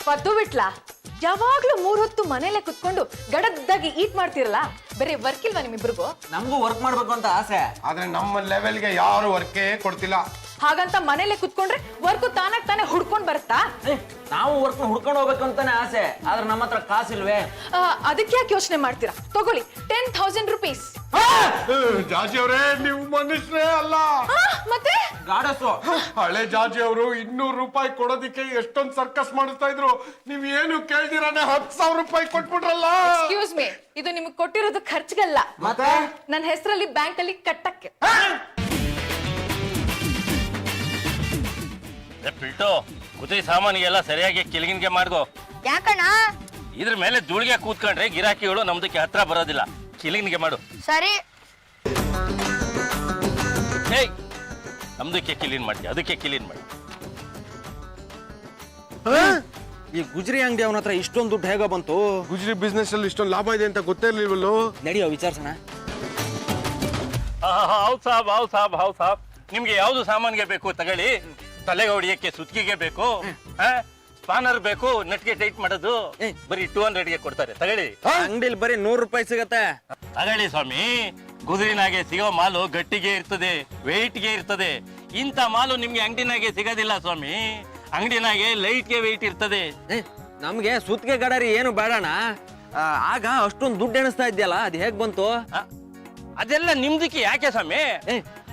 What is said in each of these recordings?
ಪದ್ದು ಬಿಟ್ಲಾ ಯಾವಾಗ್ಲೂ 3 ಹೊತ್ತು ಮನೇಲೆ ಕುತ್ಕೊಂಡು ಗಡದ್ದಾಗಿ ಈಟ್ ಮಾಡ್ತಿರಲ್ಲ ಬರೀ ವರ್ಕ್ ಇಲ್ವಾ ನಿಮ್ಮಿಬ್ರಿಗೂ? ನಮಗೂ ವರ್ಕ್ ಮಾಡ್ಬೇಕು ಅಂತ ಆಸೆ, ಆದ್ರೆ ನಮ್ಮ ಲೆವೆಲ್ಗೆ ಯಾರು ವರ್ಕೇ ಕೊಡ್ತಿಲ್ಲ. ಹಾಗಂತ ಮನೇಲೆ ಕುತ್ಕೊಂಡ್ರೆ ವರ್ಕು ತಾನಾಗ್ ತಾನೇ ಹುಡ್ಕೊಂಡ್ ಬರುತ್ತಾ? ನಾವು ವರ್ಕ್ ಹುಡ್ಕೊಂಡು ಹೋಗ್ಬೇಕು ಅಂತಾನೆ ಆಸೆ, ಆದ್ರೆ ನಮ್ಮ ಹತ್ರ ಕಾಸಿಲ್ವೇ. ಅದಕ್ಕೆ ಯಾಕೆ ಯೋಚನೆ ಮಾಡ್ತೀರಾ? ತಗೊಳ್ಳಿ 10,000 rupees. ಜಾಜಿ ಅವರೇ, ನೀವು ಮನುಷ್ಯರೇ ಅಲ್ಲ, ಮತ್ತೆ ಗಾಡಸು. ಹಳೆ ಜಾಜಿ ಅವರು 200 ರೂಪಾಯಿ ಕೊಡೋದಿಕ್ಕೆ ಎಷ್ಟೊಂದು ಸರ್ಕಸ್ ಮಾಡಿಸ್ತಾ ಇದ್ರು. ನೀವ್ ಏನು ಕೇಳ್ದಿರಾನೆ 10,000 ರೂಪಾಯಿ ಕೊಟ್ಬಿಟ್ರಲ್ಲ. ಎಕ್ಸ್ಕ್ಯೂಸ್ ಮೀ, ಇದು ನಿಮ್ಗೆ ಕೊಟ್ಟಿರೋದು ಖರ್ಚಿಗಲ್ಲ, ಮತ್ತೆ ನನ್ನ ಹೆಸರಲ್ಲಿ ಬ್ಯಾಂಕ್ ಅಲ್ಲಿ ಕಟ್ಟಕ್ಕೆ. ಪಿಲ್ಟು ಕುದುರೆ ಸಾಮಾನಿಗೆಲ್ಲ ಸರಿಯಾಗಿ ಕೆಳಗಿನ್ಗೆ ಮಾಡ್ಕೋ. ಯಾಕಣ್ಣ? ಇದ್ರ ಮೇಲೆ ಧೂಳಿಗೆ ಕೂತ್ಕೊಂಡ್ರೆ ಗಿರಾಕಿಗಳು ನಮ್ದಕ್ಕೆ ಹತ್ರ ಬರೋದಿಲ್ಲ. ಕೆಳಗಿನ್ಗೆ ಮಾಡು. ಸರಿ. ಏಯ್, ನಮ್ದಕ್ಕೆ ಕ್ಲೀನ್ ಮಾಡ್ತೀಯ, ಅದಕ್ಕೆ ಕ್ಲೀನ್ ಮಾಡಿ. ಈ ಗುಜರಿ ಅಂಗಡಿ ಅವನ ಹತ್ರ ಇಷ್ಟೊಂದು ದುಡ್ಡು ಹೇಗ ಬಂತು? ಗುಜರಿ ಬಿಸ್ನೆಸ್ ಅಲ್ಲಿ ಇಷ್ಟೊಂದು ಲಾಭ ಇದೆ ಅಂತ ಗೊತ್ತೇ ಇರ್ಲಿಲ್ವಲ್ಲೋ. ನಡಿಯೋ ವಿಚಾರಿಸೋಣ. ಹೌದು ಸಾಬ್, ಹೌದು ಸಾಬ್, ಹೌದು ಸಾಬ್. ನಿಮ್ಗೆ ಯಾವ್ದು ಸಾಮಾನಿಗೆ ಬೇಕು ತಗೊಳ್ಳಿ. ತಲೆಗೆ ಹೊಡಿಯಕ್ಕೆ ಸುತ್ತಿಗೆ ಬೇಕು, ಸ್ಪಾನರ್ ಬೇಕು, ನೆಟ್ಗೆ ಟೈಟ್ ಮಾಡೋದು ಬರೀ 200ಗೆ ಕೊಡ್ತಾರೆ. ತಗೊಳ್ಳಿ. ಅಂಗಡಿಲಿ ಬರೀ 100 ರೂಪಾಯಿ ಸಿಗತ್ತೆ. ತಗೊಳ್ಳಿ ಸ್ವಾಮಿ. ಗುಜರಿನಾಗೆ ಸಿಗೋ ಮಾಲು ಗಟ್ಟಿಗೆ ಇರ್ತದೆ, ವೆಯ್ಟ್ಗೆ ಇರ್ತದೆ. ಇಂಥ ಮಾಲು ನಿಮ್ಗೆ ಅಂಗಡಿನಾಗೆ ಸಿಗೋದಿಲ್ಲ ಸ್ವಾಮಿ. ಅಂಗಡಿನಾಗೆ ಲೈಟ್ಗೆ ವೆಯ್ಟ್ ಇರ್ತದೆ. ನಮ್ಗೆ ಸುತ್ತಿಗೆ ಗಡರಿ ಏನು ಬೇಡಣ. ಆಗ ಅಷ್ಟೊಂದು ದುಡ್ಡು ಎಣಿಸ್ತಾ ಇದ್ಯಲ್ಲ, ಅದು ಹೇಗ್ ಬಂತು? ಅದೆಲ್ಲ ನಿಮ್ದಕ್ಕೆ ಯಾಕೆ ಸ್ವಾಮಿ?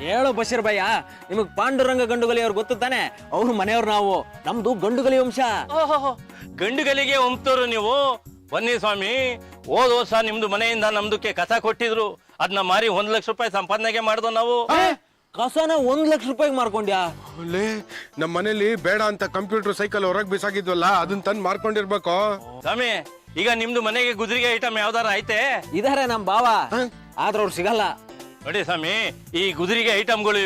ಹೇಳೋ ಬಶೀರ್ ಭಯ್ಯ, ನಿಮಗ್ ಪಾಂಡುರಂಗ ಗಂಡುಗಲಿ ಅವ್ರು ಗೊತ್ತು ತಾನೆ? ಅವ್ರು ಮನೆಯವ್ರು ನಾವು. ನಮ್ದು ಗಂಡುಗಲಿ ವಂಶ. ಓಹೋ, ಗಂಡುಗಲಿಗೆ ಒಮ್ತೋರು ನೀವು. ಬನ್ನಿ ಸ್ವಾಮಿ, ಹೋದ ವರ್ಷ ನಿಮ್ದು ಮನೆಯಿಂದ ನಮ್ದಕ್ಕೆ ಕಸ ಕೊಟ್ಟಿದ್ರು. ಅದನ್ನ ಮಾರಿ 1 ಲಕ್ಷ ರೂಪಾಯಿ ಸಂಪಾದನೆಗೆ ಮಾಡ್ದೋ ನಾವು. ಕಸನ 1 ಲಕ್ಷ ರೂಪಾಯಿಗೆ ಮಾರ್ಕೊಂಡ್ಯಾ? ಅಲ್ಲೇ ನಮ್ಮ ಮನೇಲಿ ಬೇಡ ಅಂತ ಕಂಪ್ಯೂಟರ್ ಸೈಕಲ್ ಹೊರಗ್ ಬಿಸಾಕಿದ್ವಲ್ಲ, ಅದನ್ನ ತಂದು ಮಾರ್ಕೊಂಡಿರ್ಬೇಕು. ಸ್ವಾಮಿ, ಈಗ ನಿಮ್ದು ಮನೆಗೆ ಗುಜರಿಗೆ ಐಟಮ್ ಯಾವ್ದಾರ ಐತೆ? ಇದಾರೆ ನಮ್ ಬಾವ, ಆದ್ರ ಅವ್ರು ಸಿಗಲ್ಲ. ನೋಡಿ ಸ್ವಾಮಿ, ಈ ಗುಜರಿಗೆ ಐಟಮ್ಗಳು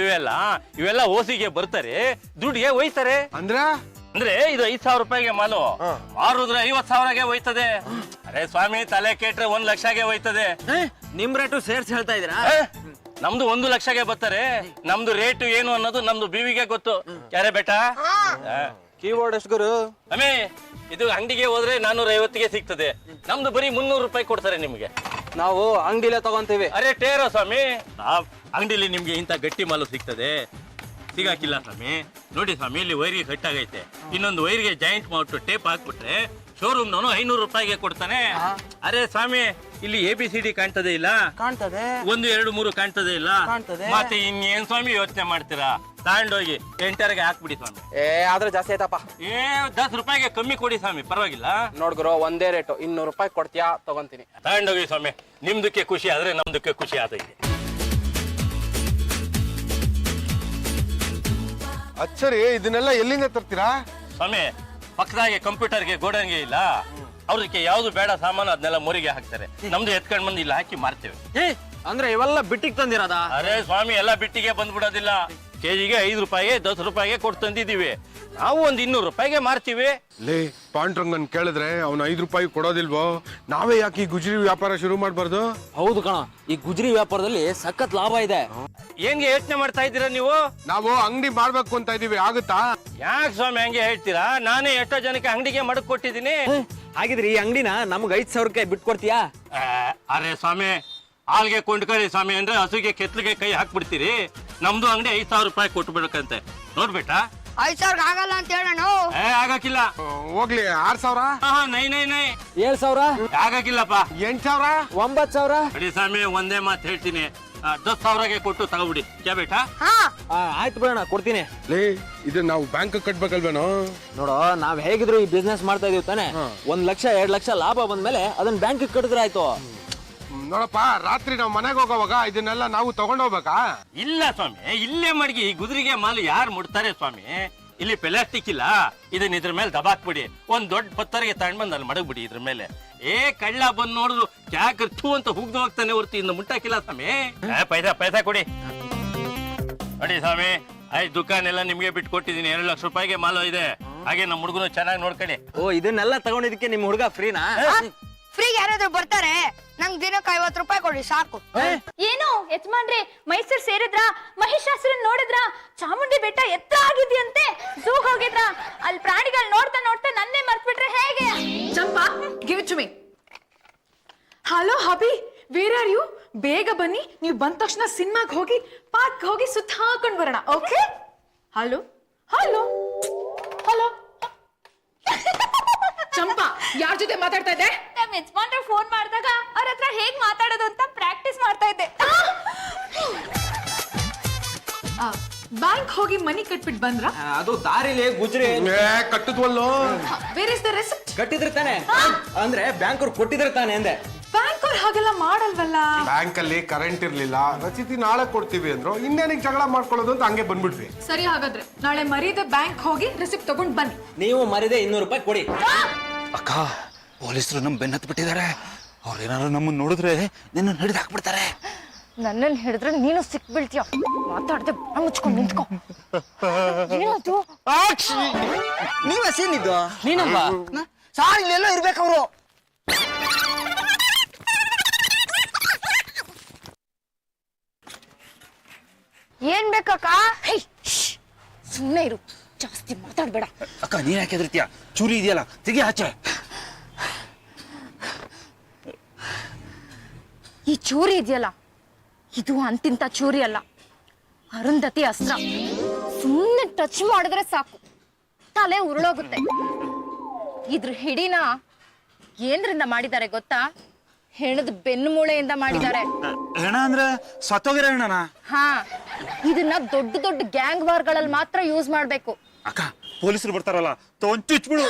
ಇವೆಲ್ಲ ಓಸಿಗೆ ಬರ್ತಾರೆ, ದುಡ್ಡಿಗೆ ಒಯ್ತಾರೆ. ಅಂದ್ರೆ ಇದು 5,000 ರೂಪಾಯಿಗೆ ಮಾಲು ಮಾರುದ್ರೆ 50,000ಗೆ ಒಯ್ತದೆ. ಅರೆ ಸ್ವಾಮಿ, ತಲೆ ಕೆಟ್ರೆ 1 ಲಕ್ಷಗೆ ಒಯ್ತದೆ. ನಿಮ್ ರೇಟು ಸೇರ್ಸಿ ಹೇಳ್ತಾ ಇದೀರಾ? ನಮ್ದು 1 ಲಕ್ಷಗೆ ಬರ್ತಾರೆ. ನಮ್ದು ರೇಟು ಏನು ಅನ್ನೋದು ನಮ್ದು ಬಿವಿಗೆ ಗೊತ್ತು. ಯಾರೇ ಬೇಟಾ? ಕೀಬೋರ್ಡ್ ಎಷ್ಟು ಗುರು? ಅಮ್ಮೇ, ಇದು ಅಂಗಡಿಗೆ ಹೋದ್ರೆ 450ಗೆ ಸಿಗ್ತದೆ. ನಮ್ದು ಬರೀ 300 ರೂಪಾಯಿ ಕೊಡ್ತಾರೆ ನಿಮ್ಗೆ. ನಾವು ಅಂಗಡಿಲೇ ತಗೊಂತೀವಿ. ಅರೆ ಟೇರೋ ಸ್ವಾಮಿ, ಅಂಗಡಿಲಿ ನಿಮ್ಗೆ ಇಂಥ ಗಟ್ಟಿ ಮಾಲು ಸಿಗ್ತದೆ? ಸಿಗಾಕಿಲ್ಲ ಸ್ವಾಮಿ. ನೋಡಿ ಸ್ವಾಮಿ, ಇಲ್ಲಿ ವೈರ್ಗೆ ಕಟ್ಟಾಗೈತೆ. ಇನ್ನೊಂದು ವೈರ್ಗೆ ಜಾಯಿಂಟ್ ಮಾಡ್ಬಿಟ್ಟು ಟೇಪ್ ಹಾಕ್ಬಿಟ್ರೆ ಶೋರೂಮ್ ನಾನು 500 ರೂಪಾಯಿಗೆ ಕೊಡ್ತಾನೆ. ಅರೆ ಸ್ವಾಮಿ, ಇಲ್ಲಿ ABCD ಕಾಣ್ತದೆ ಇಲ್ಲ? ಕಾಣ್ತದೆ. 1 2 3 ಕಾಣ್ತದೆ ಇಲ್ಲ? ಮತ್ತೆ ಇನ್ನೇನ್ ಸ್ವಾಮಿ ಯೋಚನೆ ಮಾಡ್ತೀರಾ? ತಗೊಂಡೋಗಿ 8ಗೆ ಹಾಕ್ಬಿಡಿ ಸ್ವಾಮಿ. ಆದ್ರೆ ಜಾಸ್ತಿ ಆಯ್ತಪ್ಪ. 10 ರೂಪಾಯಿಗೆ ಕಮ್ಮಿ ಕೊಡಿ ಸ್ವಾಮಿ, ಪರವಾಗಿಲ್ಲ. ನೋಡ್ಗುರು, ಒಂದೇ ರೇಟು. 200 ರೂಪಾಯಿ ಕೊಡ್ತೀಯಾ? ತಗೊಂತೀನಿ. ತಗೊಂಡೋಗಿ ಸ್ವಾಮಿ. ನಿಮ್ದಕ್ಕೆ ಖುಷಿ ಆದ್ರೆ ನಮ್ದಕ್ಕೆ ಖುಷಿ ಆತೈತೆ. ಅಚ್ಚರಿ, ಇದನ್ನೆಲ್ಲ ಎಲ್ಲಿಂದ ತರ್ತೀರಾ ಸ್ವಾಮಿ? ಪಕ್ಕದಾಗೆ ಕಂಪ್ಯೂಟರ್ಗೆ ಗೋಡನ್ಗೆ ಇಲ್ಲ, ಅವ್ರಿಗೆ ಯಾವ್ದು ಬೇಡ ಸಾಮಾನು ಅದನ್ನೆಲ್ಲ ಮೊರಿಗೆ ಹಾಕ್ತಾರೆ. ನಮ್ದು ಎತ್ಕೊಂಡ್ ಬಂದು ಇಲ್ಲಿ ಹಾಕಿ ಮಾರ್ತೇವೆ. ಅಂದ್ರೆ ಇವೆಲ್ಲ ಬಿಟ್ಟಿಗೆ ತಂದಿರೋದ? ಅರೆ ಸ್ವಾಮಿ, ಎಲ್ಲ ಬಿಟ್ಟಿಗೆ ಬಂದ್ಬಿಡೋದಿಲ್ಲ. ಕೆಜಿಗೆ 5 ರೂಪಾಯಿಗೆ 10 ರೂಪಾಯಿಗೆ ಕೊಟ್ಟು ತಂದಿದ್ದೀವಿ. ನಾವು ಒಂದು 200 ರೂಪಾಯಿಗೆ ಮಾರ್ತೀವಿ. ಲೇ, ಪಾಂಡ್ರಂಗನ್ ಕೇಳಿದ್ರೆ ಅವ್ನು 5 ರೂಪಾಯಿ ಕೊಡೋದಿಲ್ವೋ? ನಾವೇ ಯಾಕೆ ಈ ಗುಜರಿ ವ್ಯಾಪಾರ ಶುರು ಮಾಡ್ಬಾರ್ದು? ಹೌದು ಕಣ, ಈ ಗುಜರಿ ವ್ಯಾಪಾರದಲ್ಲಿ ಸಖತ್ ಲಾಭ ಇದೆ. ಏನ್ಗೆ ಯೋಚನೆ ಮಾಡ್ತಾ ಇದ್ದೀರಾ ನೀವು? ನಾವು ಅಂಗಡಿ ಮಾಡ್ಬೇಕು ಅಂತ ಇದೀವಿ, ಆಗುತ್ತಾ? ಯಾಕೆ ಸ್ವಾಮಿ ಹಂಗೆ ಹೇಳ್ತೀರಾ? ನಾನೇ ಎಷ್ಟೋ ಜನಕ್ಕೆ ಅಂಗಡಿಗೆ ಮಡಕ್ ಕೊಟ್ಟಿದ್ದೀನಿ. ಹಾಗಿದ್ರೆ ಈ ಅಂಗಡಿನ ನಮ್ಗೆ 5,000ಕ್ಕೆ ಬಿಟ್ಕೊಡ್ತೀಯಾ? ಅರೆ ಸ್ವಾಮಿ, ಹಾಲ್ಗೆ ಕೊಂಡ್ಕೊಳ್ಳಿ ಸ್ವಾಮಿ ಅಂದ್ರೆ ಹಸುಗೆ ಕೆತ್ಲಿಗೆ ಕೈ ಹಾಕ್ಬಿಡ್ತೀರಿ. ನಮ್ದು ಅಂಗಡಿ 5,000 ರೂಪಾಯಿ ಕೊಟ್ಟು ಬಿಡಕಂತೆ. ನೋಡ್ಬೇಟಾ? 5,000 ಆಗಲ್ಲ ಅಂತ ಹೇಳೋಣ. ಆಗಕ್ಕಿಲ್ಲ. ಹೋಗ್ಲಿ, 6,000? ನೈ ನೈ ನೈ. 7,000? ಆಗಕ್ಕಿಲ್ಲಪ್ಪ. 8,000? 9,000? ಅಡಿ ಸ್ವಾಮಿ, ಒಂದೇ ಮಾತು ಹೇಳ್ತೀನಿ, 10,000ಗೆ ಕೊಟ್ಟು ತಗೋಬಿಡಿ. ಕ್ಯಾ ಬೇಟಾ? ಆಯ್ತು ಬಿಡೋಣ, ಕೊಡ್ತೀನಿ. ಲೇ, ಇದು ನಾವು ಬ್ಯಾಂಕ್ ಕಟ್ಬೇಕಲ್ವೇನೋ? ನೋಡೋ, ನಾವ್ ಹೇಗಿದ್ರು ಈ ಬಿಸ್ನೆಸ್ ಮಾಡ್ತಾ ಇದೀವಿ ತಾನೆ. 1 ಲಕ್ಷ 2 ಲಕ್ಷ ಲಾಭ ಬಂದ್ಮೇಲೆ ಅದನ್ನ ಬ್ಯಾಂಕ್ ಕಟ್ಟಿದ್ರೆ ಆಯ್ತು. ನೋಡಪ್ಪ, ರಾತ್ರಿ ನಾವು ಮನೆಗೆ ಹೋಗೋವಾಗ ಇದನ್ನೆಲ್ಲ ನಾವು ತಗೊಂಡೋಗ್ಬೇಕಾ? ಇಲ್ಲ ಸ್ವಾಮಿ, ಇಲ್ಲೇ ಮಡಗಿ. ಈ ಗುದ್ರಿಗೆ ಮಾಲು ಯಾರು ಮುಡ್ತಾರೆ ಸ್ವಾಮಿ? ಇಲ್ಲಿ ಪ್ಲಾಸ್ಟಿಕ್ ಇಲ್ಲ, ಇದನ್ನ ಇದ್ರ ಮೇಲೆ ದಬಾಕ್ಬಿಡಿ. ಒಂದ್ ದೊಡ್ಡ ಪತ್ತರಿಗೆ ತಗೊಂಡ್ ಬಂದು ಅಲ್ಲಿ ಮಡಗ್ಬಿಡಿ ಇದ್ರ ಮೇಲೆ. ಕಳ್ಳ ಬಂದ್ ನೋಡಿದ್ರು ಕ್ಯಾಕ್ ಥೂ ಅಂತ ಹುಗ್ದು ಹೋಗ್ತಾನೆ ಹೊರ್ತು ಇನ್ನು ಮುಟ್ಟಾಕಿಲ್ಲ ಸ್ವಾಮಿ. ಪೈಸಾ ಕೊಡಿ. ನೋಡಿ ಸ್ವಾಮಿ, ದುಕಾನ್ ಎಲ್ಲ ನಿಮ್ಗೆ ಬಿಟ್ಟು ಕೊಟ್ಟಿದ್ದೀನಿ. 2 ಲಕ್ಷ ರೂಪಾಯಿಗೆ ಮಾಲು ಇದೆ. ಹಾಗೆ ನಮ್ಮ ಹುಡುಗನು ಚೆನ್ನಾಗಿ ನೋಡ್ಕೊಳ್ಳಿ. ಓ, ಇದನ್ನೆಲ್ಲ ತಗೊಂಡಿದ್ದಕ್ಕೆ ನಿಮ್ ಹುಡುಗ ಫ್ರೀನಾ? ಫ್ರೀ ಯಾರಾದ್ರೂ ಬರ್ತಾರೆ? ನಂಗೆ ದಿನಕ್ಕೆ 50 ರೂಪಾಯಿ ಕೊಡಿ ಸಾಕು. ಏನು ಯಜಮಾನ್ರಿ, ಮೈಸೂರ್ ಸೇರಿದ್ರ? ಮಹಿಷಾಸುರನ್ ನೋಡಿದ್ರ? ಚಾಮುಂಡಿ ಬೆಟ್ಟ ಎತ್ತರ ಆಗಿದ್ಯಂತೆ? ಝೂ ಹೋಗಿದ್ರ? ಅಲ್ಲಿ ಪ್ರಾಣಿಗಳು ನೋಡ್ತಾ ನೋಡ್ತಾ ನನ್ನೇ ಮರ್ತ್ಬಿಟ್ರೆ ಹೇಗೆ? Champa give it to me. Hello hubby, where are you? ಬೇಗ ಬನ್ನಿ, ನೀವು ಬಂದ ತಕ್ಷಣ ಸಿನಿಮಾಗೆ ಹೋಗಿ ಪಾರ್ಕ್ ಹೋಗಿ ಸುತ್ತ ಹಾಕೊಂಡ್ ಬರೋಣ. Okay? Hello hello hello. Champa, ಯಾರ ಜೊತೆ ಮಾತಾಡ್ತಾ ಇದ್ದೆ? ನಮ್ಮ ಯಜಮಾನ್ರು ಫೋನ್ ಮಾಡಿದಾಗ ಅವ್ರ ಹತ್ರ ಹೇಗ್ ಮಾತಾಡೋದು ಅಂತ ಪ್ರಾಕ್ಟೀಸ್ ಮಾಡ್ತಾ ಇದ್ದೆ. ಬ್ಯಾಂಕ್ ಹೋಗಿ ಮನಿ ಕಟ್ಬಿಟ್ಟು ಬಂದ್ರ? ಅದು ದಾರಿಲಿ ಗುಜ್ರಿ ಕಟ್ಟದ್ವಲ್ಲೋ. Where is the receipt? ಕಟ್ಟಿದ್ರೆ ತಾನೆ, ಅಂದ್ರೆ ಬ್ಯಾಂಕ್ ಅವ್ರು ಕೊಟ್ಟಿದ್ರೆ ತಾನೆ ಅಂದೆ. ಬ್ಯಾಂಕ್ ಅವ್ರು ಹಾಗೆಲ್ಲ ಮಾಡಲ್ವಲ್ಲ. ಬ್ಯಾಂಕ್ ಅಲ್ಲಿ ಕರೆಂಟ್ ಇರ್ಲಿಲ್ಲ, ರಸೀದಿ ನಾಳೆ ಕೊಡ್ತೀವಿ ಅಂದ್ರು. ಇನ್ನೇನಿಗೆ ಜಗಳ ಮಾಡ್ಕೊಳ್ಳೋದು ಅಂತ ಹಂಗೆ ಬಂದ್ಬಿಟ್ವಿ. ಸರಿ, ಹಾಗಾದ್ರೆ ನಾಳೆ ಮರೀದೆ ಬ್ಯಾಂಕ್ ಹೋಗಿ ರಿಸಿಪ್ಟ್ ತಗೊಂಡ್ ಬನ್ನಿ. ನೀವು ಮರಿದೆ 200 ರೂಪಾಯಿ ಕೊಡಿ. ಅಕ್ಕ, ಪೊಲೀಸರು ನಮ್ ಬೆನ್ನ ಹತ್ತು ಬಿಟ್ಟಿದ್ದಾರೆ. ಅವ್ರು ಏನಾದ್ರು ನಮ್ಮನ್ನ ನೋಡಿದ್ರೆ ನಿನ್ನ ಹಿಡಿದು ಹಾಕ್ಬಿಡ್ತಾರೆ. ನನ್ನನ್ನು ಹಿಡಿದ್ರೆ ನೀನು ಸಿಕ್ ಬೀಳ್ತೀಯ. ಮಾತಾಡದೆ ಮುಚ್ಕೊಂಡು ನಿಂತ್ಕೊ. ಏನದು? ನೀವ ಸೀನಿದ್ದು ನೀನಲ್ವಾ? ಸಾರ್ ಇಲ್ಲೆಲ್ಲೋ ಇರ್ಬೇಕು ಅವರು. ಏನ್ ಬೇಕಕ್ಕ? ಸುಮ್ಮನೆ ಇರು, ಜಾಸ್ತಿ ಮಾತಾಡ್ಬೇಡ. ಅಕ್ಕ, ನೀನ್ ಯಾಕೆ ಹೆದರ್ತೀಯ? ಚೂರಿ ಇದೆಯಲ್ಲ, ತೆಗಿ ಆಚೆ. ಈ ಚೂರಿ ಇದೆಯಲ್ಲ, ಇದು ಅಂತಿಂತ ಚೂರಿ ಅಲ್ಲ, ಅರುಂಧತಿ ಅಸ್ತ್ರ. ಸುಮ್ಮನೆ ಟಚ್ ಮಾಡಿದ್ರೆ ಸಾಕು, ತಲೆ ಉರುಳೋಗುತ್ತೆ. ಇದ್ರ ಹಿಡಿನ ಏನ್ರಿಂದ ಮಾಡಿದ್ದಾರೆ ಗೊತ್ತಾ? ಹೆಣದ ಬೆನ್ನು ಮೂಳೆಯಿಂದ ಮಾಡಿದ್ದಾರೆ. ಹೆಣ ಅಂದ್ರೆ ಸತ್ತೋಗಿರೋ ಹೆಣನ? ಹಾ, ಇದನ್ನ ದೊಡ್ಡ ದೊಡ್ಡ ಗ್ಯಾಂಗ್ ವಾರ್ಗಳಲ್ಲಿ ಮಾತ್ರ ಯೂಸ್ ಮಾಡ್ಬೇಕು. ಅಕ್ಕ, ಪೊಲೀಸರು ಬರ್ತಾರಲ್ಲ, ಚುಚ್ಬಿಡು.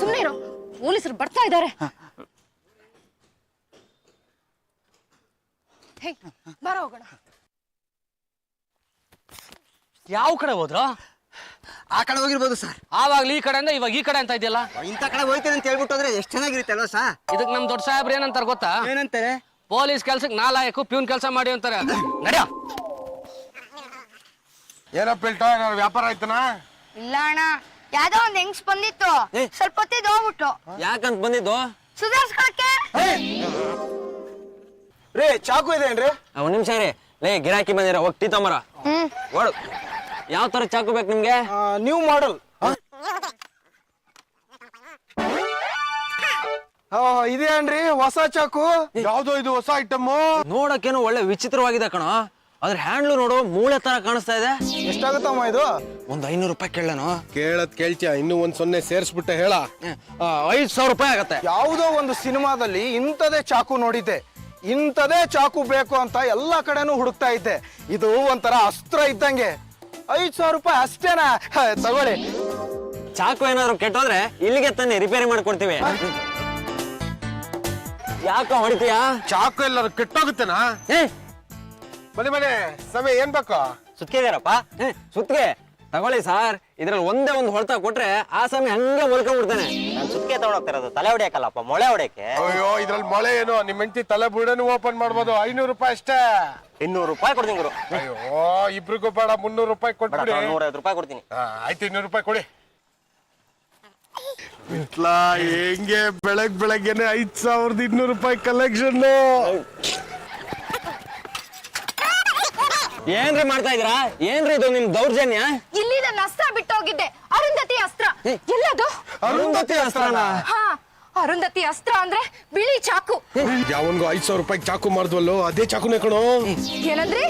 ಸುಮ್ಮನೆ ಇರೋ, ಪೊಲೀಸರು ಬರ್ತಾ ಇದ್ದಾರೆ. ಬರ ಹೋಗೋಣ. ಯಾವ ಕಡೆ ಹೋದ್ರು? ಆ ಕಡೆ ಹೋಗಿರ್ಬೋದು ಸರ್. ಆವಾಗ್ಲಿ ಈ ಕಡೆಯಿಂದ ಇವಾಗ ಈ ಕಡೆ ಅಂತ ಇದೆಯಲ್ಲ. ಇಂಥ ಕಡೆ ಹೋಯ್ತೇನೆ ಅಂತ ಹೇಳ್ಬಿಟ್ಟು ಹೋದ್ರೆ ಎಷ್ಟು ಚೆನ್ನಾಗಿರುತ್ತೆ ಅಲ್ವಾ ಸರ್? ಇದಕ್ ನಮ್ ದೊಡ್ಡ ಸಾಹೇಬ್ರು ಏನಂತಾರ ಗೊತ್ತಾ? ಏನಂತಾರೆ? ಪೊಲೀಸ್ ಕೆಲ್ಸಕ್ಕೆ ನಾಲಾಯಕು, ಪ್ಯೂನ್ ಕೆಲಸ ಮಾಡಿ ಅಂತಾರೆ. ನಡ್ಯ. ಏನಪ್ಪ ಹೇಳ್ತಾ, ಏನಾದ್ರು ವ್ಯಾಪಾರ ಆಯ್ತನಾ? ಇಲ್ಲ ಅಣ್ಣ, ಯಾವ್ದೋ ಒಂದ್ ಹೆಂಗ್ಸ್ ಬಂದಿತ್ತು, ಸ್ವಲ್ಪ ಹೊತ್ತಿದ್ದು ಹೋಗ್ಬಿಟ್ಟು. ಯಾಕಂತ ಬಂದಿದ್ದು? ಸುಧಾರ್ಸ್ಕೊಳಕ್ಕೆ. ರೇ, ಚಾಕು ಇದೆ ಏನ್ರಿ? ಒಂದ್ ನಿಮಿಷ ರೀ. ಲೇ, ಗಿರಾಕಿ ಬಂದಿರ, ಹೋಗಿ ಟೀ ತಗೊಂಬರ. ಓಡು. ಯಾವ ತರ ಚಾಕು ಬೇಕು ನಿಮ್ಗೆ? New model. ಇದೆ ಅನ್ರಿ ಹೊಸ ಚಾಕು. ಯಾವ್ದೋ ಇದು ಹೊಸ ಐಟಮ್. ನೋಡಕ್ಕೇನು ಒಳ್ಳೆ ವಿಚಿತ್ರವಾಗಿದೆ ಕಣೋ. ಅದ್ರ ಹ್ಯಾಂಡ್ಲು ನೋಡು, ಮೂಳೆ ತರ ಕಾಣಿಸ್ತಾ ಇದೆ. ಎಷ್ಟಾಗುತ್ತಮ್ಮ ಇದು? ಒಂದ್ 500 ರೂಪಾಯಿ ಕೇಳನು. ಕೇಳ್ತೀಯ? ಇನ್ನೂ ಒಂದ್ 0 ಸೇರ್ಸ್ಬಿಟ್ಟೆ ಹೇಳ. 5,000 ರೂಪಾಯಿ ಆಗತ್ತೆ. ಯಾವುದೋ ಒಂದು ಸಿನಿಮಾದಲ್ಲಿ ಇಂಥದೇ ಚಾಕು ನೋಡಿದ್ದೆ. ಇಂಥದೇ ಚಾಕು ಬೇಕು ಅಂತ ಎಲ್ಲಾ ಕಡೆನೂ ಹುಡುಕ್ತಾ ಇದ್ದೆ. ಇದು ಒಂಥರ ಅಸ್ತ್ರ ಇದ್ದಂಗೆ. 5,000 ರೂಪಾಯಿ ಅಷ್ಟೇನಾ? ತಗೊಳ್ಳಿ. ಚಾಕು ಏನಾದ್ರು ಕೆಟ್ಟೋದ್ರೆ ಇಲ್ಲಿಗೆ ತಾನೆ ರಿಪೇರಿ ಮಾಡ್ಕೊಡ್ತೀವಿ. ಯಾಕ ಹೊಡಿತೀಯಾ? ಚಾಕು ಎಲ್ಲರೂ ಕೆಟ್ಟೋಗುತ್ತೇನಾ? ಬನ್ನಿ ಸಮಯ ಏನ್ ಬೇಕು? ಸುತ್ಕಿದಾರಪ್ಪ, ಸುತ್ಗೆ ತಗೊಳ್ಳಿ ಸಾರ್. ಇದ್ರಲ್ಲಿ ಒಂದೇ ಒಂದು ಹೊಳ್ತಾ ಕೊಟ್ರೆ ಆ ಸಮಯ ಹಂಗೆ ಹೊಲ್ಕೊಂಡ್ಬಿಡ್ತಾನೆ. ನಾನು ಸುತ್ತಿಗೆ ತಗೊಳಕ್ತಿರೋದು ತಲೆ ಹೊಡಿಯಕ್ಕಲ್ಲಪ್ಪ, ಮೊಳೆ ಹೊಡಿಯಕ್ಕೆ. ಅಯ್ಯೋ, ಇದ್ರಲ್ಲಿ ಮೊಳೆ ಏನು? ನಿಮ್ ಹೆಂಡತಿ ತಲೆ ಬುಡನು ಓಪನ್ ಮಾಡ್ಬೋದು. 500 ರೂಪಾಯಿ ಅಷ್ಟೇ. 200 ರೂಪಾಯಿ ಕೊಡ್ತೀನಿ ಗುರು. ಅಯ್ಯೋ, ಇಬ್ರಿಗೂ ಬೇಡ, 300 ರೂಪಾಯಿ ಕೊಟ್ಬಿಡಿ. 150 ರೂಪಾಯಿ ಕೊಡ್ತೀನಿ. ಆಯ್ತು, 200 ರೂಪಾಯಿ ಕೊಡಿ. ಹೆಂಗೆ ಬೆಳಗ್ಗೆನೆ 5,200 ರೂಪಾಯಿ ಕಲೆಕ್ಷನ್. ಏನ್ರಿ ಮಾಡ್ತಾ ಇದ್ರಾ? ಏನ್ರಿ ಇದು ನಿಮ್ ದೌರ್ಜನ್ಯ? ಇಲ್ಲಿ ನನ್ನ ಅಸ್ತ್ರ ಬಿಟ್ಟು ಹೋಗಿದ್ದೆ, ಅರುಂಧತಿ ಅಸ್ತ್ರ. ಎಲ್ಲದು? ಅರುಂಧತಿ ಅಸ್ತ್ರನ? ಹಾ, ಅರುಂಧತಿ ಅಸ್ತ್ರ ಅಂದ್ರೆ ಬಿಳಿ ಚಾಕು. ಯಾವನ್ಗೂ 5,000 ರೂಪಾಯಿ ಚಾಕು ಮಾರ್ದ್ವಲ್ಲೋ, ಅದೇ ಚಾಕುನೇ ಕಣೋ. ಏನಂದ್ರಿ?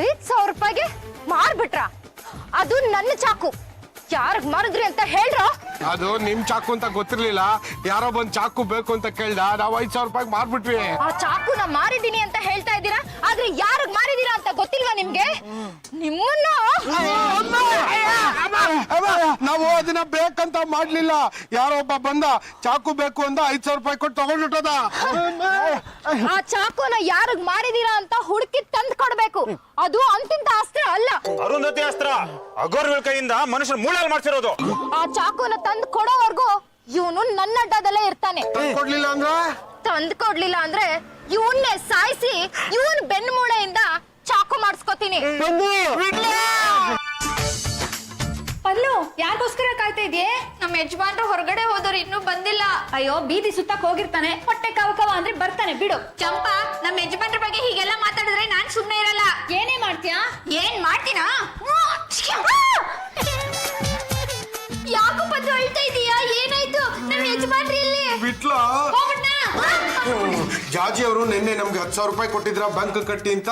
5,000 ರೂಪಾಯಿಗೆ ಮಾರ್ಬಿಟ್ರ? ಅದು ನನ್ನ ಚಾಕು. ಯಾರಿಗ್ ಮಾರಿದ್ರಿ ಅಂತ ಹೇಳ್ರೋ? ಅದು ನಿಮ್ ಚಾಕು ಅಂತ ಗೊತ್ತಿರ್ಲಿಲ್ಲ. ಯಾರೋ ಬಂದ್ ಚಾಕು ಬೇಕು ಅಂತ ಕೇಳ್ದ, ನಾವು 5,000 ರೂಪಾಯಿ ಮಾರ್ಬಿಟ್ವಿ. ಆ ಚಾಕುನ ಮಾರಿದೀನಿ ಅಂತ ಹೇಳ್ತಾ ಇದ್ದೀರಾ, ಆದ್ರೆ ಯಾರಿಗ್ ಮಾರಿದೀರಾ ಅಂತ ಗೊತ್ತಿಲ್ವಾ ನಿಮ್ಗೆ? ನಿಮ್ಮನ್ನ ನಾವು ಅದನ್ನ ಬೇಕಂತ ಮಾಡ್ಲಿಲ್ಲ. ಯಾರೋ ಒಬ್ಬ ಬಂದ, ಚಾಕು ಬೇಕು ಅಂತ 5,000 ರೂಪಾಯಿ ಕೊಟ್ಟು ತಗೊಂಡ್ಬಿಟ್ಟದ. ಆ ಚಾಕುನ ಯಾರಿಗ್ ಮಾರಿದೀರಾ ಅಂತ ಹುಡುಕಿ ತಂದ್ ಕೊಡ್ಬೇಕು. ಅದು ಅಂತಿಂತ ಅಸ್ತ್ರ ಅಲ್ಲ. ಅರುಂಧತಿ ಅಸ್ತ್ರ ಅಗೋರ್ಗಳ ಕೈಯಿಂದ ಮನುಷ್ಯನ ಮೂಳೆ ಮಾಡ್ಸಿರೋದು. ಆ ಚಾಕುನ ತಂದ್ ಕೊಡೋವರ್ಗು ಇವನು ನನ್ನ ಅಡ್ಡದಲ್ಲೇ ಇರ್ತಾನೆ. ಕೊಡ್ಲಿಲ್ಲ ಅಂದ್ರ? ತಂದ್ ಕೊಡ್ಲಿಲ್ಲ ಅಂದ್ರೆ ಇವನ್ನೇ ಸಾಯಿಸಿ ಇವನ್ ಬೆನ್ನು ಮೂಳೆಯಿಂದ ಚಾಕು ಮಾಡಿಸ್ಕೊತೀನಿ. ಪಲ್ಲು, ಯಾರಿಗೋಸ್ಕರ ಕಾಯ್ತಾ ಇದೆಯೇ? ನಮ್ಮ ಯಜಮಾನ್ರು ಹೊರಗಡೆ ಹೋದವ್ರು ಇನ್ನೂ ಬಂದಿಲ್ಲ. ಅಯ್ಯೋ, ಬೀದಿ ಸುತ್ತಕ್ ಹೋಗಿರ್ತಾನೆ, ಹೊಟ್ಟೆ ಕವ ಅಂದ್ರೆ ಬರ್ತಾನೆ ಬಿಡು. ಚಂಪಾ, ನಮ್ಮ ಯಜಮಾನ್ರ ಬಗ್ಗೆ ಹೀಗೆಲ್ಲ ಮಾತಾಡಿದ್ರೆ ನಾನ್ ಸುಮ್ನೆ ಇರಲ್ಲ. ಏನೇ ಮಾಡ್ತೀಯಾ? ಏನ್ ಮಾಡ್ತೀನಾ? ಯಾಕೋ ಬಂದು ಅಳ್ತಾ ಇದೀಯಾ? ಏನಾಯ್ತು? ನಮ್ಮ ಯಜಮಾನ್ ಯಜಮಾನ್ರಿ ಇಲ್ಲಿ ಬಿಟ್ಲ ಹೋಗ್ಬಿಟ್ನಾ? ಜಾಜಿ ಅವರು ನಿನ್ನೆ ನಮ್ಗೆ 10,000 ರೂಪಾಯಿ ಕೊಟ್ಟಿದ್ರ ಬ್ಯಾಂಕ್ ಕಟ್ಟಿ ಅಂತ.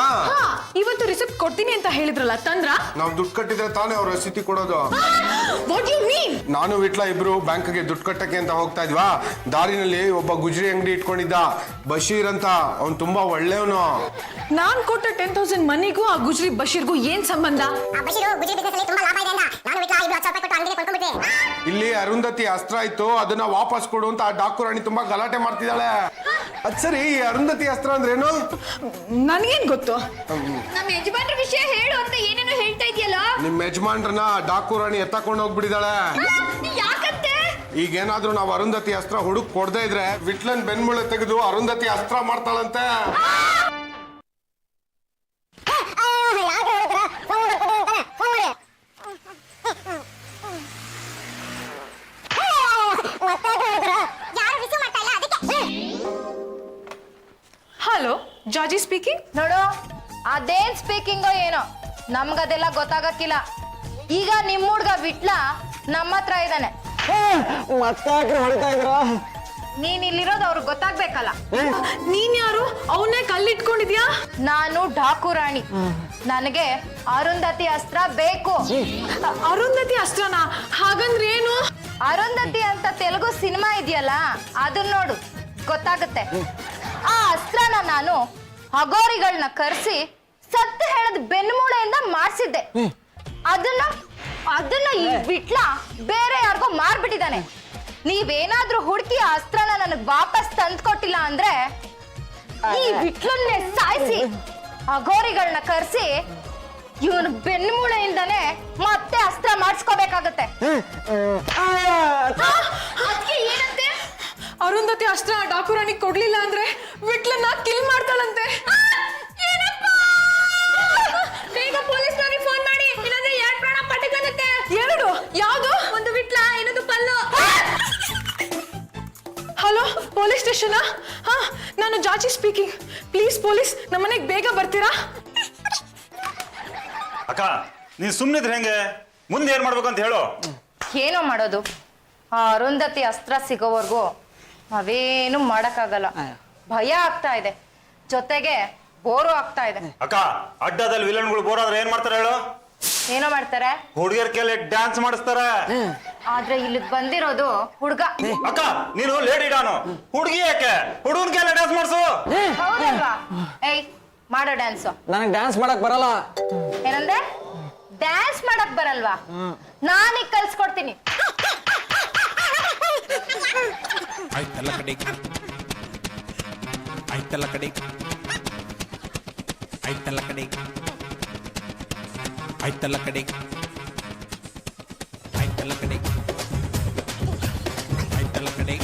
ಇವತ್ತು ರಿಸಿಪ್ಟ್ ಕೊಡ್ತೀನಿ ಅಂತ ಹೇಳಿದ್ರಲ್ಲ, ತಂದ್ರ? ನಾವು ದುಡ್ಡು ಕಟ್ಟಿದ್ರೆ ತಾನೇ ಅವ್ರ ರಸೀತಿ ಕೊಡೋದು. What you mean? ನಾನು ವಿಟ್ಲ ಇಬ್ರು ಬ್ಯಾಂಕ್ಗೆ ದುಡ್ಡು ಕಟ್ಟಕ್ಕೆ ಅಂತ ಹೋಗ್ತಾ ಇದ್ವಾ. ದಾರಿನಲ್ಲಿ ಒಬ್ಬ ಗುಜರಿ ಅಂಗಡಿ ಇಟ್ಕೊಂಡಿದ್ದ, ಬಶೀರ್ ಅಂತ. ಅವ್ನು ತುಂಬಾ ಒಳ್ಳೆಯವನು. ನಾನ್ ಕೊಟ್ಟ 10,000 ಮನಿಗೂ ಆ ಗುಜ್ರಿ ಬಶೀರ್ಗೂ ಏನ್ ಸಂಬಂಧ? ಇಲ್ಲಿ ಅರುಂಧತಿ ಅಸ್ತ್ರ ಇತ್ತು, ಅದನ್ನ ವಾಪಸ್ ಕೊಡು ಅಂತ ಆ ಡಾಕು ರಾಣಿ ತುಂಬಾ ಗಲಾಟೆ ಮಾಡ್ತಿದ್ದಾಳೆ. ಅದ್ ಸರಿ, ಈ ಅರುಂಧತಿ ಅಸ್ತ್ರ ಅಂದ್ರೇನು? ನನ್ಗೇನ್ ಗೊತ್ತು? ನಮ್ಮ ಯಜಮಾನ್ರ ವಿಷಯ ಹೇಳು ಅಂತ ಏನೇನೋ ಹೇಳ್ತಾ ಇದೆಯಲ್ಲ. ನಿಮ್ ಯಜಮಾನ್ರನ್ನ ಡಾಕು ರಾಣಿ ಎತ್ತಕೊಂಡು ಹೋಗ್ಬಿಟ್ಟಿದ್ದಾಳೆ. ಯಾಕಂತೆ? ಈಗೇನಾದ್ರೂ ನಾವು ಅರುಂಧತಿ ಅಸ್ತ್ರ ಹುಡುಕ್ ಕೊಡದೇ ಇದ್ರೆ ವಿಟ್ಲನ್ ಬೆನ್ಮೂಳೆ ತೆಗೆದು ಅರುಂಧತಿ ಅಸ್ತ್ರ ಮಾಡ್ತಾಳಂತೆ. ಹಲೋ, ಜಾಜಿ ಸ್ಪೀಕಿಂಗ್. ನೋಡು, ಅದೇನ್ ಸ್ಪೀಕಿಂಗೋ ಏನೋ ನಮ್ಗದೆಲ್ಲ ಗೊತ್ತಾಗಕ್ಕಿಲ್ಲ. ಈಗ ನಿಮ್ ಹುಡ್ಗ ವಿಟ್ಲ ನಮ್ಮ ಹತ್ರ ಇದ್ದಾನೆ. ನೀನ್ ಇಲ್ಲಿರೋದು ಅವ್ರಿಗೆ ಗೊತ್ತಾಗ್ಬೇಕಲ್ಲ. ನೀನ್ ಯಾರು? ಅವನ್ನೇ ಕಲ್ಲಿಟ್ಕೊಂಡಿದ್ಯಾ? ನಾನು ಡಾಕು ರಾಣಿ. ನನಗೆ ಅರುಂಧತಿ ಅಸ್ತ್ರ ಬೇಕು. ಅರುಂಧತಿ ಅಸ್ತ್ರನ? ಹಾಗಂದ್ರೆ ಏನು? ಅರುಂಧತಿ ಅಂತ ತೆಲುಗು ಸಿನಿಮಾ ಇದೆಯಲ್ಲ, ಅದನ್ನ ನೋಡು, ಗೊತ್ತಾಗುತ್ತೆ. ಆ ಅಸ್ತ್ರನ ನಾನು ಅಗೋರಿಗಳನ್ನ ಕರೆಸಿ ಸತ್ತು ಹೇಳದ್ ಬೆನ್ಮೂಳೆಯಿಂದ ಮಾಡಿಸಿದ್ದೆ. ಅದನ್ನ ಈ ವಿಟ್ಲ ಬೇರೆ ಯಾರಿಗೋ ಮಾರ್ಬಿಟ್ಟಿದ್ದಾನೆ. ನೀವೇನಾದ್ರೂ ಹುಡುಕಿ ಆ ಅಸ್ತ್ರನ ನನಗ್ ವಾಪಸ್ ತಂದ್ಕೊಟ್ಟಿಲ್ಲ ಅಂದ್ರೆ ಈ ವಿಟ್ಲನ್ನೇ ಸಾಯಿಸಿ ಅಗೋರಿಗಳನ್ನ ಕರೆಸಿ ಇವನು ಬೆನ್ಮೂಳೆಯಿಂದಾನೆ ಮತ್ತೆ ಅಸ್ತ್ರ ಮಾಡಿಸ್ಕೋಬೇಕಾಗತ್ತೆ. ಏನಂತೆ? ಅರುಂಧತಿ ಅಸ್ತ್ರ ಡಾಕುರಾಣಿಗೆ ಕೊಡ್ಲಿಲ್ಲ ಅಂದ್ರೆ ವಿಟ್ಲನ್ನ ಕಿಲ್ ಮಾಡ್ತಾಳಂತೆ. ಬೇಗ ಪೊಲೀಸ್ನವ್ರಿಗೆ ಫೋನ್ ಮಾಡಿ, ಇಲ್ಲಾಂದ್ರೆ 2 ಪ್ರಾಣ ಪಟಕನತ್ತೆ. 2? ಯಾವ್ದು? ಒಂದು ವಿಟ್ಲ, ಇನ್ನೊಂದು ಪಲ್ಲು. Hello, police station? ಹಾ, ನಾನು ಜಾಜಿ ಸ್ಪೀಕಿಂಗ್. ಪ್ಲೀಸ್ ಪೊಲೀಸ್, ನಮ್ಮನೆಗೆ ಬೇಗ ಬರ್ತೀರಾ? ಅಕ್ಕ, ನೀನ್ ಸುಮ್ಮನಿದ್ರೆ ಹೆಂಗೆ? ಮುಂದೆ ಏನ್ ಮಾಡ್ಬೇಕು ಅಂತ ಹೇಳು. ಏನೋ ಮಾಡೋದು, ಆ ಅರುಂಧತಿ ಅಸ್ತ್ರ ಸಿಗೋವರೆಗೂ ನಾವೇನು ಮಾಡಕ್ಕಾಗಲ್ಲ. ಭಯ ಆಗ್ತಾ ಇದೆ, ಜೊತೆಗೆ ಬೋರು ಆಗ್ತಾ ಇದೆ. ಅಕ್ಕ, ಅಡ್ಡದಲ್ಲಿ ವಿಲನ್ಗಳು ಬೋರ್ ಆದ್ರೆ ಏನ್ ಮಾಡ್ತಾರೆ ಹೇಳು? ಏನೋ ಮಾಡ್ತಾರೆ, ಹುಡುಗಿಯರ್ ಕೇಳಿ ಡ್ಯಾನ್ಸ್ ಮಾಡಿಸ್ತಾರೆ. ಆದ್ರೆ ಇಲ್ಲಿಗ್ ಬಂದಿರೋದು ಹುಡ್ಗ. ಅಕ್ಕ, ನೀನು ಲೇಡಿ ಡಾನು, ಹುಡುಗಿ ಯಾಕೆ? ಹುಡುಗನ್ ಕೇಳಿ ಡ್ಯಾನ್ಸ್ ಮಾಡಿಸು. ಹೌದಲ್ವಾ? ಏಯ್, ಮಾಡೋ ಡ್ಯಾನ್ಸ್. ನನಗೆ ಡ್ಯಾನ್ಸ್ ಮಾಡಕ್ ಬರಲ್ಲ. ಏನಂದ್ರೆ ಡ್ಯಾನ್ಸ್ ಮಾಡಕ್ ಬರಲ್ವಾ? ನಾನೀಗ ಕಲ್ಸ್ಕೊಡ್ತೀನಿ. ಆಯ್ತಲ್ಲ ಕಡೆ, ಆಯ್ತಲ್ಲ ಕಡೆ, ಆಯ್ತಲ್ಲ ಕಡೆ, ಆಯ್ತಲ್ಲ ಕಡೆ, ಆಯ್ತಲ್ಲ ಕಡೆ, ಆಯ್ತಲ್ಲ ಕಡೆ.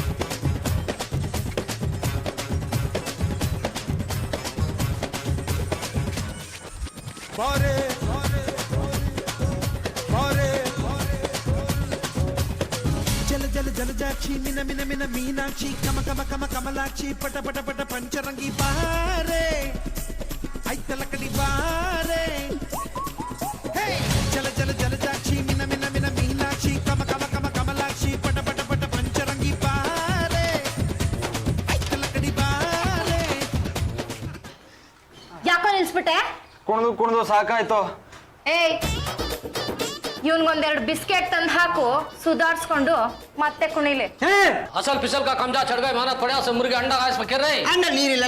ಬಾರೆ ಬಾರೆ ಜಲ ಜಲ ಜಲಜಾಕ್ಷಿ ಮಿನ ಮಿನ ಮಿನ ಮೀನಾಕ್ಷಿ ಕಮ ಕಮ ಕಮ ಕಮಲಾಕ್ಷಿ ಪಟ ಪಟ ಪಟ ಪಂಚರಂಗಿ ಬಾರೆ ಆಯ್ತಲ್ಲ ಕಡಿ ಬಾರೆ. ಜಲ ಜಲ ಜಲಜಾಕ್ಷಿ ಮಿನ ಮಿನ ಮಿನ ಮೀನಾಕ್ಷಿ ಕಮ ಕಮ ಕಮ ಕಮಲಾಕ್ಷಿ ಪಟ ಪಟ ಪಟ ಪಂಚರಂಗಿ ಬಾರೆ ಆಯ್ತಲ್ಲ ಕಡಿ ಬಾರೆ. ಯಾಕೋ ನಿಲ್ಸ್ಬಿಟ್ಟೆ? ಕುಣಿದು ಕುಣಿದು ಸಾಕಾಯ್ತು. ಏಯ್, ಇವನ್ಗೊಂದೆರಡು ಬಿಸ್ಕೆಟ್ ತಂದು ಹಾಕು, ಸುಧಾರಿಸ್ಕೊಂಡು ಮತ್ತೆ ಕುಣಿಲಿ. असल फिसल का कमजा चढ़ गए माना पड़ा से मुर्गे अंडा गाइस बकेर रहे ಅಂಡಲ್ ನೀರಿಲ್ಲ.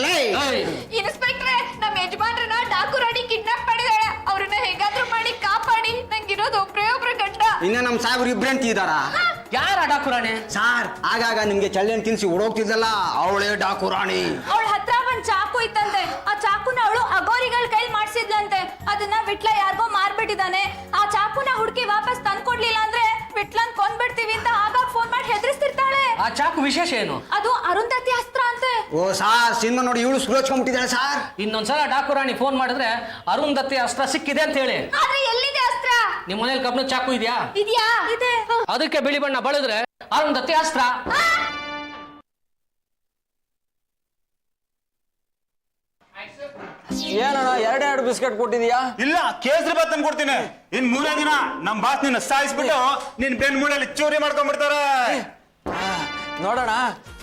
ಇನ್ಸ್ಪೆಕ್ಟ್ರೆ, ನಮ್ಮ ಯಜಮಾನ್ರನ್ನ ಡಾಕು ರಾಣಿ ಕಿಡ್ನಾಪ್ ಮಾಡಿದಾಳೆ. ಅವ್ರನ್ನ ಹೇಗಾದ್ರೂ ಮಾಡಿ ಕಾಪಾಡಿ. ನಂಗಿರೋದು ಒಬ್ರೇ ಗಂಡ. ಇನ್ನ ನಮ್ ಸಾಹೇಬ್ರು ಇಬ್ರು ಅಂತಿದಾರ. यार डाकू राणे ಸಾರ್, ಆಗಾಗ ನಿಮ್ಗೆ ಚಳ್ಳೆನ್ ತಿನ್ಸಿ ಓಡೋಗ್ತಿದ್ದಲ್ಲ, ಅವಳೇ ಡಾಕು ರಾಣಿ. ಅವಳ ಹತ್ರ ಒಂದ್ ಚಾಕು ಇತ್ತಂತೆ. ಆ ಚಾಕುನ ಅವಳು ಅಗೋರಿಗಳ ಕೈಲಿ ಮಾಡ್ಸಿದ್ಲಂತೆ. ಅದನ್ನ ವಿಟ್ಲ ಯಾರಿಗೋ ಮಾರ್ಬಿಟ್ಟಿದ್ದಾನೆ. ಆ ಚಾಕುನ ಹುಡುಕಿ ವಾಪಸ್ ತಂದ್ಕೊಡ್ಲಿಲ್ಲ ಅಂದ್ರೆ ವಿಟ್ಲನ್ ಕೊಂದ್ಬಿಡ್ತೀವಿ ಅಂತ ಆಗಾಗ ಫೋನ್ ಮಾಡಿ ಹೆದರಿಸ್ತಿರ್ತಾಳೆ. ಆ ಚಾಕು ವಿಶೇಷ ಏನು? ಅದು ಅರುಂಧತಿ ಅಸ್ತ್ರ ಅಂತೆ. ಓ ಸಾರ್, ಸಿನಿಮಾ ನೋಡಿ ಇವಳು ಸುಲೋಚ್ಕೊಂಡ್ಬಿಟ್ಟಿದ್ದಾಳೆ ಸಾರ್. ಇನ್ನೊಂದ್ಸಲ ಡಾಕು ರಾಣಿ ಫೋನ್ ಮಾಡಿದ್ರೆ ಅರುಂಧತಿ ಅಸ್ತ್ರ ಸಿಕ್ಕಿದೆ ಅಂತ ಹೇಳಿ. ಆದ್ರೆ ಎಲ್ಲಿದೆ ಅಸ್ತ್ರ? ನಿಮ್ ಮನೇಲಿ ಕಬ್ಬಿಣ ಚಾಕು ಇದೆಯಾ? ಇದ್ಯಾ? ಇದೆ. ಅದಕ್ಕೆ ಬಿಳಿ ಬಣ್ಣ ಬಳದ್ರೆ ಅರುಂಧತಿ ಅಸ್ತ್ರ. ಏನಣ್ಣ, 2 ಬಿಸ್ಕೆಟ್ ಕೊಟ್ಟಿದ್ಯಾ? ಇಲ್ಲ, ಕೇಸರಿ ಬಾತ್ ತಂದು ಕೊಡ್ತೀನಿ. ಇನ್ 3 ದಿನ ನಮ್ ಬಾಸ್ ನಿನ್ನ ಸಾಯಿಸ್ಬಿಟ್ಟು ನಿನ್ ಬೆನ್ ಮೂಳೆಯಲ್ಲಿ ಚೋರಿ ಮಾಡ್ಕೊಂಡ್ಬಿಡ್ತಾರೆ. ನೋಡೋಣ,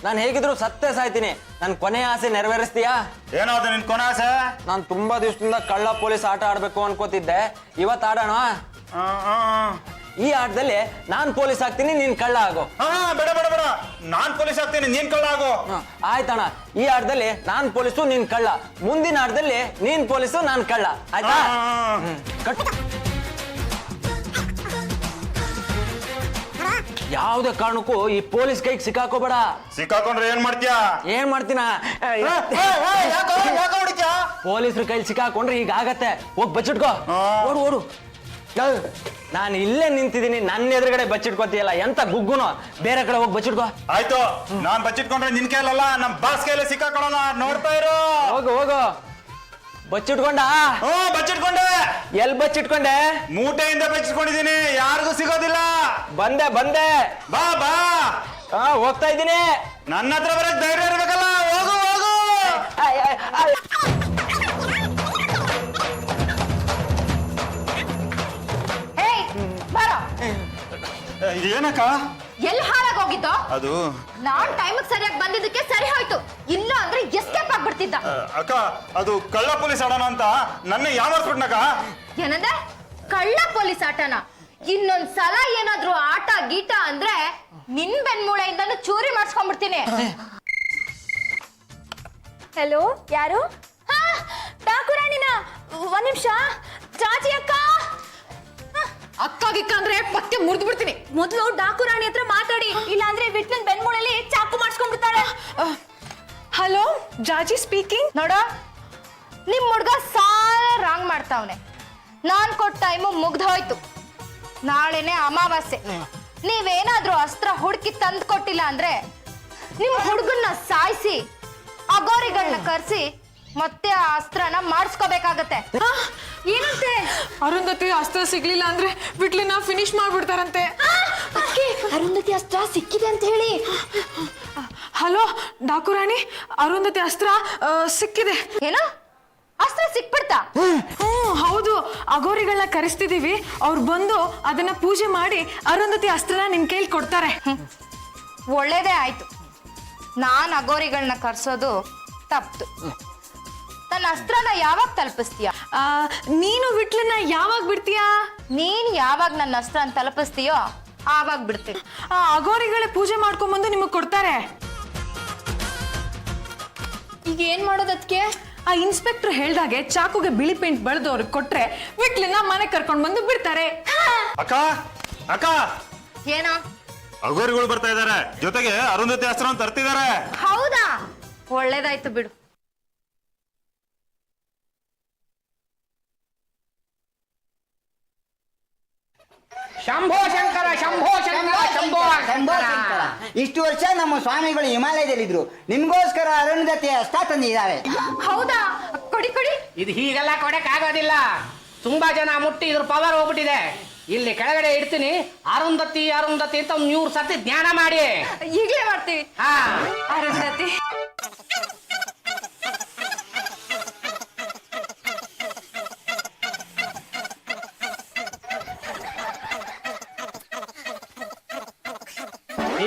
ನಾನು ಹೇಗಿದ್ರು ಸತ್ತೇ ಸಾಯ್ತೀನಿ. ನನ್ನ ಕೊನೆಯ ಆಸೆ ನೆರವೇರಿಸ್ತೀಯಾ? ಏನಾದ್ರು ನಿನ್ ಕೊನೆ ಆಸೆ? ನಾನು ತುಂಬಾ ದಿವಸದಿಂದ ಕಳ್ಳ ಪೊಲೀಸ್ ಆಟ ಆಡ್ಬೇಕು ಅನ್ಕೋತಿದ್ದೆ. ಇವತ್ತು ಆಡೋಣ. ಈ ಆಟದಲ್ಲಿ ನಾನ್ ಪೊಲೀಸ್ ಆಗ್ತೀನಿ, ನೀನ್ ಕಳ್ಳ ಆಗೋ. ಬೇಡ ಬೇಡ ಬೇಡ, ನಾನ್ ಪೊಲೀಸ್ ಆಗ್ತೀನಿ, ನೀನ್ ಕಳ್ಳ ಆಗೋ. ಆಯ್ತಣ್ಣ, ಈ ಆಟದಲ್ಲಿ ನಾನ್ ಪೊಲೀಸು ನೀನ್ ಕಳ್ಳ, ಮುಂದಿನ ಆಟದಲ್ಲಿ ನೀನ್ ಪೊಲೀಸು ನಾನ್ ಕಳ್ಳ, ಆಯ್ತಾ? ಯಾವ್ದೇ ಕಾರಣಕ್ಕೂ ಈ ಪೊಲೀಸ್ ಕೈಗೆ ಸಿಕ್ಕಾಕೋಬೇಡ. ಸಿಕ್ಕಾಕೊಂಡ್ರೆ ಏನ್ ಮಾಡ್ತೀಯಾ? ಏನ್ ಮಾಡ್ತೀನ? ಪೊಲೀಸ್ರ ಕೈಲಿ ಸಿಕ್ಕಾಕೊಂಡ್ರೆ ಹೀಗಾಗತ್ತೆ. ಹೋಗ್ ಬಚ್ಚಿಟ್ಕೋ, ಓಡು ಓಡು. ನಾನು ಇಲ್ಲೇ ನಿಂತಿದ್ದೀನಿ, ನನ್ನ ಎದುರುಗಡೆ ಬಚ್ಚಿಟ್ಕೋತೀಯಲ್ಲ, ಎಂತ ಗುಗ್ಗುನು. ಬೇರೆ ಕಡೆ ಹೋಗಿ ಬಚ್ಚಿಟ್ಕೋ. ಆಯ್ತು, ನಾನ್ ಬಚ್ಚಿಟ್ಕೊಂಡ್ರೆ ನಿನ್ ಕೈಲಲ್ಲ, ನಮ್ ಬಾಸ್ ಕೈಲೇ ಸಿಕ್ಕಾಕೊಳ್ಳೋಣ. ನೋಡ್ತಾ ಇರು. ಹೋಗು ಹೋಗು. ಬಚ್ಚಿಟ್ಕೊಂಡ? ಬಚ್ಚಿಟ್ಕೊಂಡೆ. ಎಲ್ ಬಚ್ಚಿಟ್ಕೊಂಡೆ? ಮೂಟೆಯಿಂದ ಬಚ್ಚಿಟ್ಕೊಂಡಿದೀನಿ, ಯಾರಿಗೂ ಸಿಗೋದಿಲ್ಲ. ಬಂದೆ ಬಂದೆ. ಬಾ ಬಾ. ಹೋಗ್ತಾ ಇದ್ದೀನಿ. ನನ್ನ ಹತ್ರ ಬರಕ್ ಧೈರ್ಯ ಇರ್ಬೇಕಲ್ಲ. ಹೋಗು ಹೋಗು. ಏನಕ್ಕ? ಎಲ್ಲಿ ಹಾಳಾಗೋಗಿದ್ದೋ? ಅದು ನಾನ್ ಟೈಮಿಗೆ ಸರಿಯಾಗಿ ಬಂದಿದ್ದಕ್ಕೆ ಸರಿ ಹೋಯ್ತು, ಇಲ್ಲ ಅಂದ್ರೆ ಎಸ್ಕೇಪ್ ಆಗ್ಬಿಡ್ತಿದ್ದ. ಅಕ್ಕ, ಅದು ಕಳ್ಳ ಪೊಲೀಸ್ ಆಡೋಣ ಅಂತ ನನ್ನ ಯಾವರ್ಸ್ಬಿಟ್ನಕ್ಕ. ಏನಂದೆ? ಕಳ್ಳ ಪೊಲೀಸ್ ಆಟನ? ಇನ್ನೊಂದ್ ಸಲ ಏನಾದ್ರೂ ಆಟ ಗೀಟ ಅಂದ್ರೆ ನಿನ್ ಬೆನ್ಮೂಳೆಯಿಂದನೂ ಚೂರಿ ಮಾಡಿಸ್ಕೊಂಡ್ಬಿಡ್ತೀನಿ. ಹಲೋ, ಯಾರು? ಠಾಕುರಾಣಿನ? ಒಂದ್ ನಿಮಿಷ. ಚಾಚಿ ಅಕ್ಕ. ಅಕ್ಕ ಗಿಕ್ಕ ಅಂದ್ರೆ ಪತ್ತೆ ಮುರಿದು ಬಿಡ್ತೀನಿ. ಮೊದ್ಲು ಡಾಕುರಾಣಿ ಹತ್ರ ಮಾತಾಡಿ, ಇಲ್ಲ ಅಂದ್ರೆ ವಿಟ್ಲನ್ ಬೆನ್ಮೂಳಲ್ಲಿ ಚಾಕು ಮಾಡಿಸ್ಕೊಂಡ್ಬಿಡ್ತಾಳೆ. ಹಲೋ, ಜಾಜಿ ಸ್ಪೀಕಿಂಗ್. ನೋಡ, ನಿಮ್ ಹುಡ್ಗ ಸಾಲ ರಾಂಗ್ ಮಾಡ್ತಾವ್ನೆ. ನಾನ್ ಕೊಟ್ಟ ಟೈಮು ಮುಗ್ದೋಯ್ತು. ನಾಳೆನೆ ಅಮಾವಾಸ್ಯೆ. ನೀವೇನಾದ್ರೂ ಅಸ್ತ್ರ ಹುಡುಕಿ ತಂದು ಕೊಟ್ಟಿಲ್ಲ ಅಂದ್ರೆ ನಿಮ್ ಹುಡುಗನ್ನ ಸಾಯಿಸಿ ಅಗೋರಿಗಳನ್ನ ಕರ್ಸಿ ಮತ್ತೆ ಆ ಅಸ್ತ್ರನ ಮಾಡಿಸ್ಕೋಬೇಕಾಗತ್ತೆ. ಏನಂತೆ? ಅರುಂಧತಿ ಅಸ್ತ್ರ ಸಿಗ್ಲಿಲ್ಲ ಅಂದ್ರೆ ಬಿಟ್ಲಿನ ಫಿನಿಶ್ ಮಾಡ್ಬಿಡ್ತಾರಂತೆ. ಅರುಂಧತಿ ಅಸ್ತ್ರ ಸಿಕ್ಕಿದೆ ಅಂತ ಹೇಳಿ. ಹಲೋ ಡಾಕುರಾಣಿ, ಅರುಂಧತಿ ಅಸ್ತ್ರ ಸಿಕ್ಕಿದೆ. ಏನೋ ಅಸ್ತ್ರ ಸಿಕ್ಬಿಡ್ತಾ? ಹೌದು, ಅಗೋರಿಗಳನ್ನ ಕರೆಸ್ತಿದೀವಿ. ಅವ್ರು ಬಂದು ಅದನ್ನ ಪೂಜೆ ಮಾಡಿ ಅರುಂಧತಿ ಅಸ್ತ್ರನ ನಿನ್ ಕೈಲಿ ಕೊಡ್ತಾರೆ. ಒಳ್ಳೇದೇ ಆಯ್ತು. ನಾನ್ ಅಗೋರಿಗಳನ್ನ ಕರ್ಸೋದು ತಪ್ತು. ನನ್ನ ಅಸ್ತ್ರನ ಯಾವಾಗ ತಲುಪಿಸ್ತೀಯ? ನೀನು ವಿಟ್ಲನ್ನ ಯಾವಾಗ ಬಿಡ್ತೀಯಾ? ನೀನ್ ಯಾವಾಗ ನನ್ನ ಅಸ್ತ್ರನ ತಲುಪಿಸ್ತೀಯೋ ಆವಾಗ ಬಿಡ್ತೀನಿ. ಅಗೋರಿಗಳೇ ಪೂಜೆ ಮಾಡ್ಕೊಂಡ್ಬಂದು ನಿಮಗ್ ಕೊಡ್ತಾರೆ. ಈಗ ಏನ್ ಮಾಡೋದಕ್ಕೆ? ಆ ಇನ್ಸ್ಪೆಕ್ಟರ್ ಹೇಳ್ದಾಗೆ ಚಾಕುಗೆ ಬಿಳಿ ಪೇಂಟ್ ಬಳ್ದು ಅವ್ರಿಗೆ ಕೊಟ್ರೆ ವಿಟ್ಲನ್ನ ಮನೆ ಕರ್ಕೊಂಡ್ ಬಂದು ಬಿಡ್ತಾರೆ. ಅಕ್ಕ ಅಕ್ಕ, ಏನೋ ಅಗೋರಿಗಳು ಬರ್ತಾ ಇದಾರೆ, ಜೊತೆಗೆ ಅರುಂಧತಿ ಅಸ್ತ್ರ ತರ್ತಿದಾರೆ. ಹೌದಾ? ಒಳ್ಳೇದಾಯ್ತು ಬಿಡು. ಶಂಭೋ ಶಂಕರ, ಶಂಭೋ ಶಂಕರ, ಶಂಭೋ ಶಂಕರ. ಇಷ್ಟು ವರ್ಷ ನಮ್ಮ ಸ್ವಾಮಿಗಳು ಹಿಮಾಲಯದಲ್ಲಿದ್ರು, ನಿಮ್ಗೋಸ್ಕರ ಅರುಂಧತಿ ಅಸ್ತ್ರ ತಂದಿದ್ದಾರೆ. ಹೌದಾ? ಕೊಡಿ ಕೊಡಿ. ಇದು ಹೀಗೆಲ್ಲ ಕೊಡಕ್ ಆಗೋದಿಲ್ಲ. ತುಂಬಾ ಜನ ಮುಟ್ಟಿ ಇದ್ರ ಪವರ್ ಹೋಗ್ಬಿಟ್ಟಿದೆ. ಇಲ್ಲಿ ಕೆಳಗಡೆ ಇಡ್ತೀನಿ, ಅರುಂಧತಿ ಅರುಂಧತಿ ಅಂತ 100 ಸತಿ ಜ್ಞಾನ ಮಾಡಿ. ಈಗಲೇ ಮಾಡ್ತೀವಿ. ಅರುಂಧತಿ.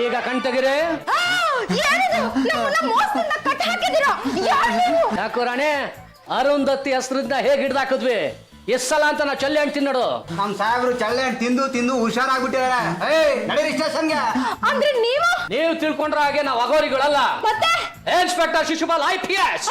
ಈಗ ಕಣ್ತೆಗಿರಿ. ಠಾಕುರಾಣಿ, ಅರುಂಧತಿ ಅಸ್ತ್ರದಿಂದ ಹೇಗೆ ಹಿಡ್ದಾಕಿದ್ವಿ? ಎಷ್ಟ್ ಸಲ ಅಂತ ನಾವು ಚಲ್ಲೆ ಹಣ್ಣು ತಿನ್ನೋಡು. ನಮ್ ಸಾಹೇಬ್ರು ಚಳ್ಳೆ ಹಣ್ಣು ತಿಂದು ತಿಂದು ಹುಷಾರಾಗ್ಬಿಟ್ಟಿದಾರೆ. ನಡೀರಿ ಸ್ಟೇಷನ್ಗೆ. ಅಂದ್ರೆ ನೀವು ತಿಳ್ಕೊಂಡ್ರ ಹಾಗೆ ನಾವು ಅಗೋರಿಗಳಲ್ಲ. ಮತ್ತೆ ಇನ್ಸ್ಪೆಕ್ಟರ್ ಶಿಶುಪಾಲ್ IPS.